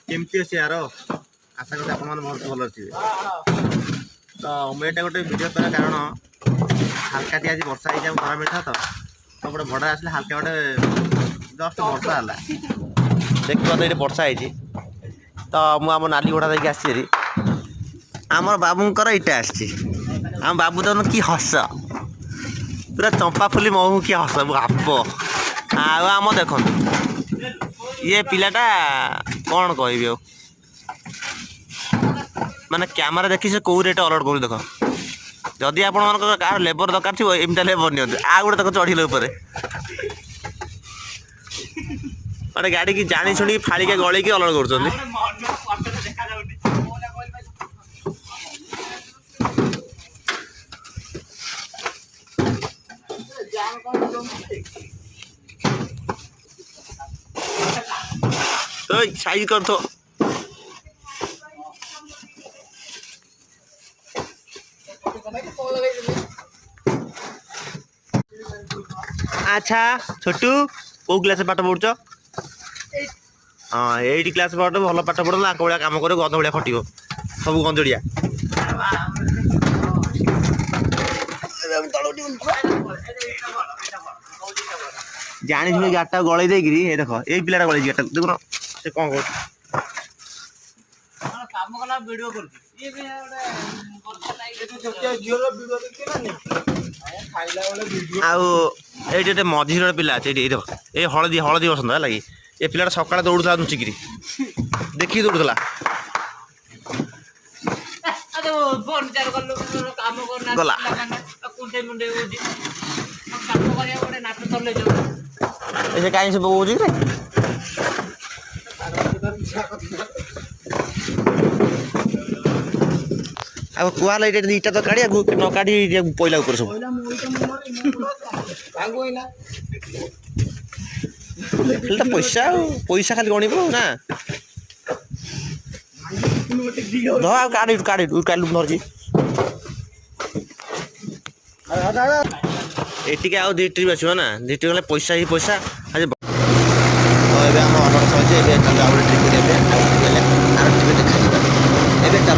केमती अच्छे यार आशा करते आप बहुत भल अच्छे तो मुझे गोटे भिडियो कर कारण हाल्का टी आज वर्षा हो 12 मिनट था तो गोटे भड़ा आसले हाल्का गोटे जस्ट वर्षा है देखिए तो ये वर्षा है तो मुझे नाली घोड़ा देखिए आसी आम बाबूंर इटा आम बाबू तो कि हस पूरा चंपा फुली महू कि हस बाप आम देख ये पिलाटा कौन कह माने कैमरा देखी से कौ रेट अलर्ट कर देख जदि आप लेबर दरकार थी एमता लेबर नि आ गोटे तक चढ़िले माने गाड़ी की जानी शुणी फाड़ी के गली की अलर्ट कर साइज कर तो अच्छा छोटू कौ क्लास पाठ पढ़ुच हाँ 8 क्लास पाठ भल पाठ पढ़ आक भाया कम कर गध भाया खटिब सब गंजड़िया जानी शुणी गाटा गलई देख देख ये पिला गलई गाटा देखुन से कौन कर आउटे मझी पिला अच्छे ये हलदी हलदी बसंत है लगे ये पिला सकाଳେ दौड़ूला नुचिकी देखिए दौड़ूला गला कहीं सब बोझ अब कुआ लाइट इटा तो काढ़िया न काढ़ी पहला ऊपर सब पैसा पैसा खाली गणिब ना काढ़ी काढ़ी काढ़ धरची एटिके आउ 2 ट्रिप आसो ना 2 ट्रिप गले पैसा ही पैसा आज तो ये आम ऑर्डर सही आउ ट्रिप देखा तार